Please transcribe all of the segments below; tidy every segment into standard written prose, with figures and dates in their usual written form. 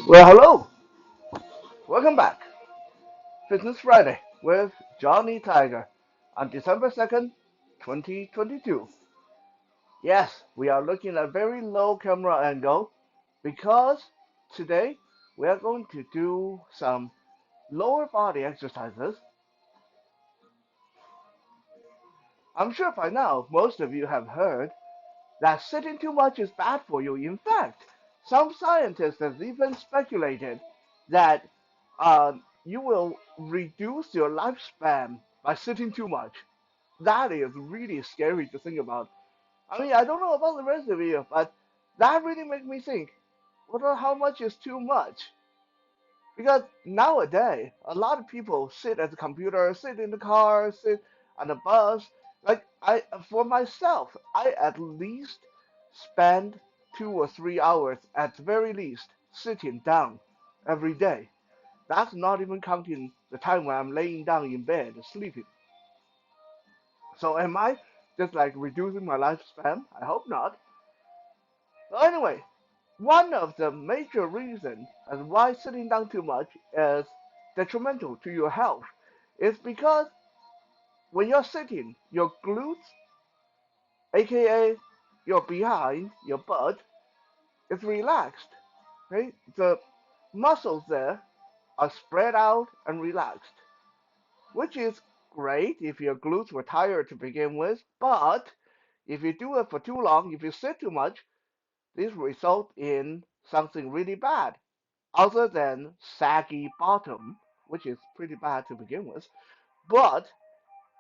Well, hello. Welcome back. Fitness Friday with Johnny Tiger on December 2nd, 2022. Yes, we are looking at very low camera angle because today we are going to do some lower body exercises. I'm sure by now most of you have heard that sitting too much is bad for you. In fact, some scientists have even speculated that you will reduce your lifespan by sitting too much. That is really scary to think about. I mean, I don't know about the rest of you, but that really makes me think, wonder how much is too much? Because nowadays, a lot of people sit at the computer, sit in the car, sit on the bus. Like for myself, I at least spend 2 or 3 hours at the very least sitting down every day. That's not even counting the time when I'm laying down in bed sleeping. So am I just like reducing my lifespan? I hope not. So anyway, one of the major reasons as why sitting down too much is detrimental to your health is because when you're sitting, your glutes, aka your behind, your butt, is relaxed. Okay? The muscles there are spread out and relaxed, which is great if your glutes were tired to begin with, but if you do it for too long, if you sit too much, this results in something really bad other than saggy bottom, which is pretty bad to begin with. But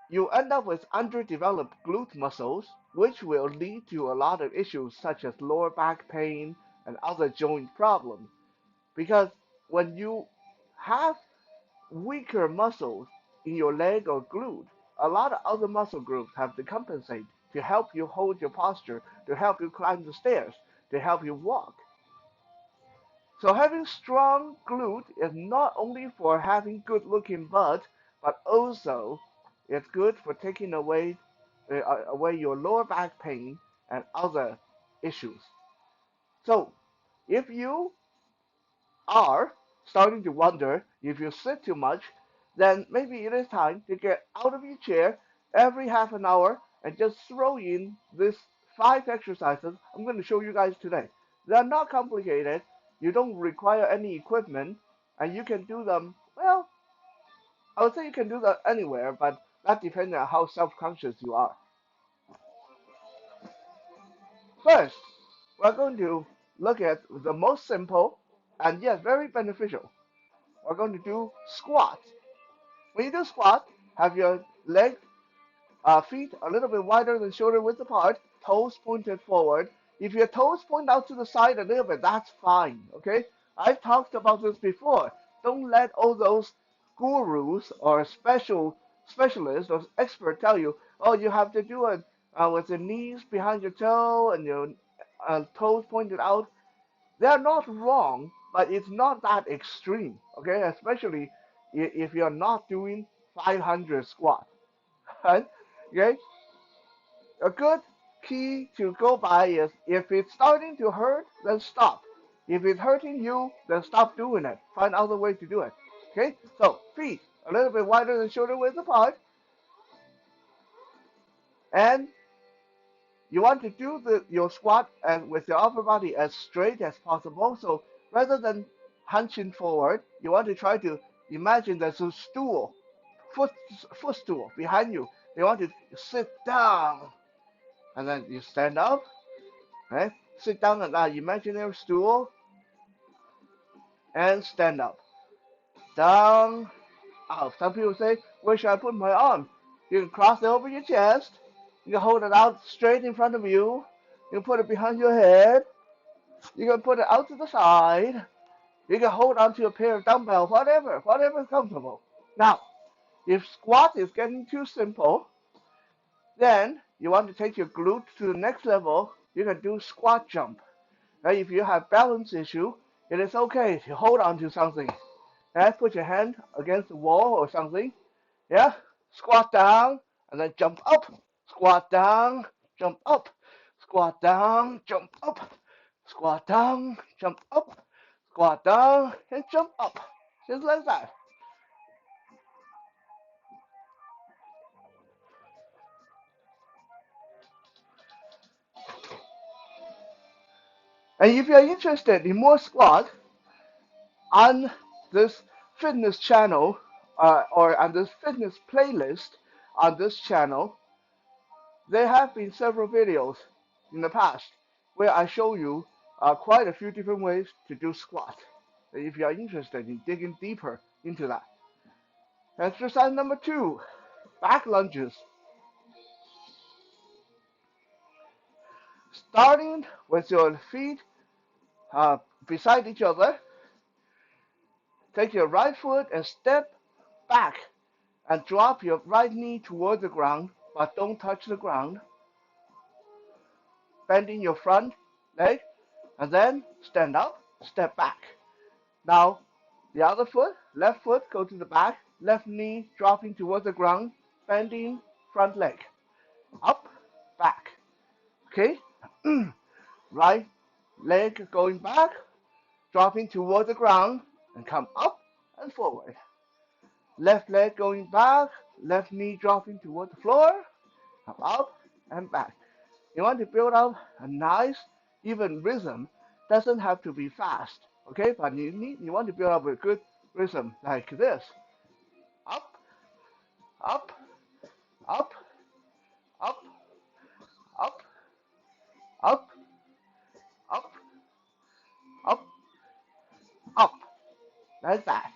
you end up with underdeveloped glute muscles, which will lead to a lot of issues such as lower back pain and other joint problems. Because when you have weaker muscles in your leg or glute, a lot of other muscle groups have to compensate to help you hold your posture, to help you climb the stairs, to help you walk. So having strong glute is not only for having good looking butt, but also it's good for taking away your lower back pain and other issues. So if you are starting to wonder if you sit too much, then maybe it is time to get out of your chair every half an hour and just throw in these 5 exercises I'm going to show you guys today. They're not complicated, you don't require any equipment, and you can do them, well, I would say you can do that anywhere, but that depends on how self-conscious you are. First, we're going to look at the most simple and yet very beneficial. We're going to do squats. When you do squat, have your legs, feet a little bit wider than shoulder width apart, toes pointed forward. If your toes point out to the side a little bit, that's fine. Okay? I've talked about this before. Don't let all those gurus or specialists or experts tell you, oh, you have to do it with your knees behind your toe and your toes pointed out. They're not wrong, but it's not that extreme. Okay? Especially if you're not doing 500 squats. Right? Okay? A good key to go by is if it's starting to hurt, then stop. If it's hurting you, then stop doing it. Find other way to do it. Okay? So feet a little bit wider than shoulder width apart, and you want to do your squat and with your upper body as straight as possible. So rather than hunching forward, you want to try to imagine there's a stool, foot footstool behind you. You want to sit down and then you stand up, right? Sit down on that imaginary stool and stand up. Down, up. Some people say, where should I put my arm? You can cross it over your chest. You can hold it out straight in front of you. You can put it behind your head. You can put it out to the side. You can hold onto a pair of dumbbells, whatever is comfortable. Now, if squat is getting too simple, then you want to take your glute to the next level. You can do squat jump. Now, if you have balance issue, it is okay to hold on to something. And put your hand against the wall or something. Yeah, squat down and then jump up. Squat down, jump up. Squat down, jump up. Squat down, jump up. Squat down and jump up, just like that. And if you're interested in more squat on this fitness channel or on this fitness playlist on this channel, there have been several videos in the past where I show you quite a few different ways to do squat. If you are interested in digging deeper into that. Exercise number 2, back lunges. Starting with your feet uh, beside each other, take your right foot and step back and drop your right knee toward the ground, but don't touch the ground. Bending your front leg, and then stand up, step back. Now, the other foot, left foot, go to the back, left knee dropping toward the ground, bending front leg. Up, back. Okay? Right leg going back, dropping toward the ground, and come up and forward. Left leg going back, left knee dropping toward the floor, come up and back. You want to build up a nice, even rhythm. Doesn't have to be fast, okay? But you want to build up a good rhythm like this. Up, up, up, up, up, up, up, up, up, like that.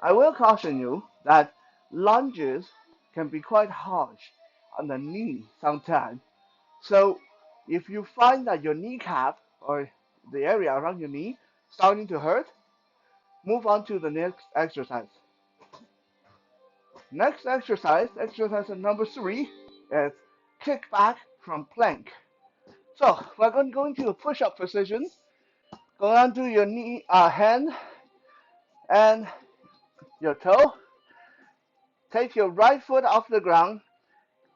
I will caution you that lunges can be quite harsh on the knee sometimes. So if you find that your kneecap or the area around your knee starting to hurt, move on to the next exercise. Next exercise, exercise number 3, is kick back from plank. So we're going to go into a push-up position. Go down to your knee, hand and your toe. Take your right foot off the ground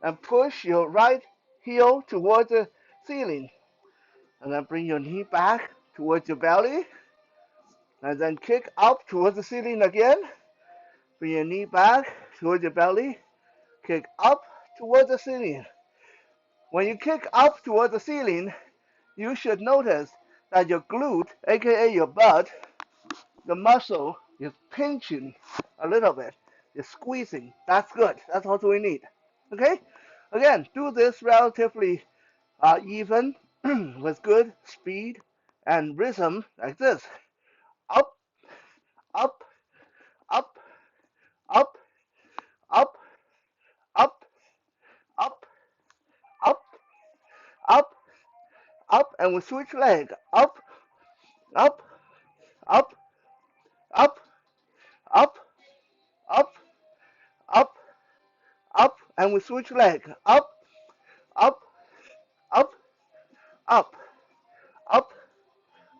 and push your right heel towards the ceiling. And then bring your knee back towards your belly. And then kick up towards the ceiling again. Bring your knee back towards your belly. Kick up towards the ceiling. When you kick up towards the ceiling, you should notice that your glute, aka your butt, the muscle is pinching a little bit. It's squeezing. That's good. That's what we need. Okay? Again, do this relatively even with good speed and rhythm like this. Up, up, up, up, up, up, up, up, up, up, and we switch leg. Up, up, up, up, up, up, up, up, and we switch leg. Up, up, up, up, up,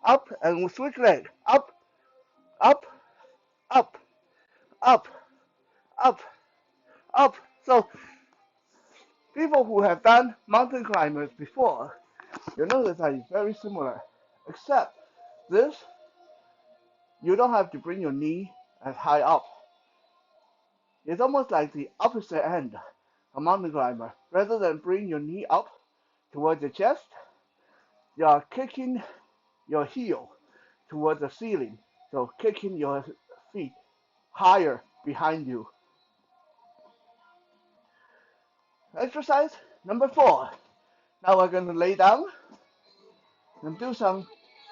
up, and we switch leg. Up, up, up, up, up, up. So people who have done mountain climbers before, you notice that it's very similar, except this, you don't have to bring your knee as high up. It's almost like the opposite end, a mountain climber. Rather than bring your knee up towards your chest, you are kicking your heel towards the ceiling. So kicking your feet higher behind you. Exercise number 4. Now we're going to lay down and do some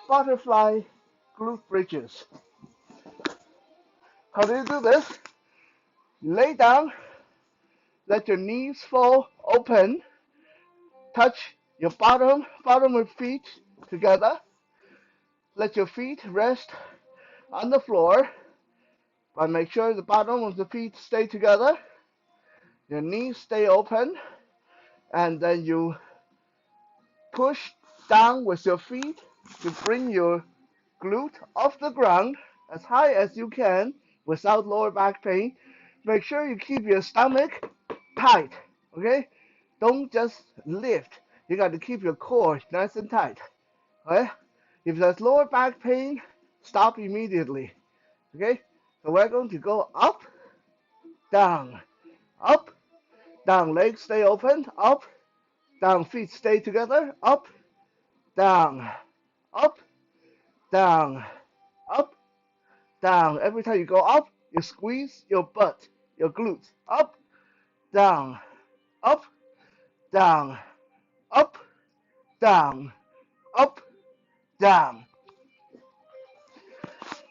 butterfly glute bridges. How do you do this? Lay down, let your knees fall open, touch your bottom of feet together. Let your feet rest on the floor, but make sure the bottom of the feet stay together. Your knees stay open, and then you push down with your feet to bring your glute off the ground as high as you can without lower back pain. Make sure you keep your stomach tight, okay? Don't just lift. You got to keep your core nice and tight. Okay? If there's lower back pain, stop immediately. Okay? So we're going to go up, down, up, down. Legs stay open, up, down. Feet stay together, up, down, up, down, up, down. Every time you go up, you squeeze your butt, your glutes. Up, down, up, down, up, down, up, down.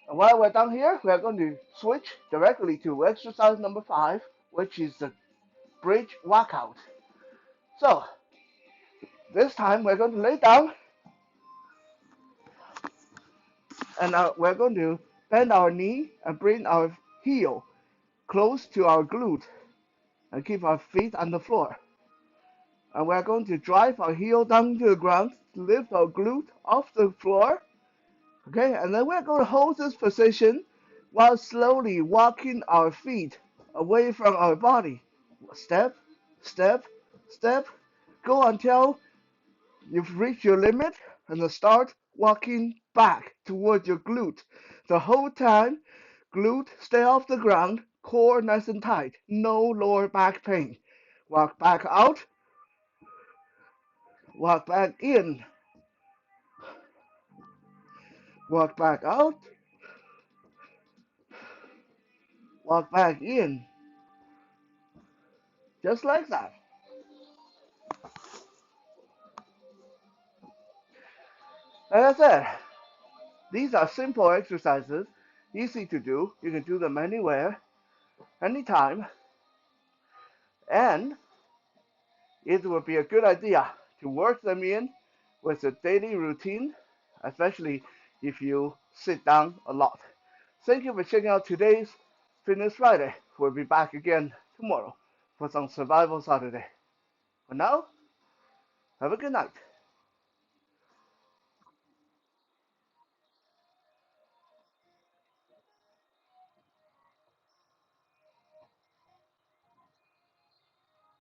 And while we're done here, we are going to switch directly to exercise number 5, which is the bridge workout. So this time we're going to lay down and we're going to bend our knee and bring our heel close to our glute and keep our feet on the floor. And we're going to drive our heel down to the ground, lift our glute off the floor. Okay, and then we're going to hold this position while slowly walking our feet away from our body. Step, step, step. Go until you've reached your limit and then start walking back towards your glute. The whole time, glute stay off the ground, core nice and tight, no lower back pain. Walk back out, walk back in, walk back out, walk back in. Just like that. Like I said, these are simple exercises, easy to do. You can do them anywhere, anytime, and it would be a good idea to work them in with a daily routine, especially if you sit down a lot. Thank you for checking out today's Fitness Friday. We'll be back again tomorrow for some Survival Saturday. For now, have a good night.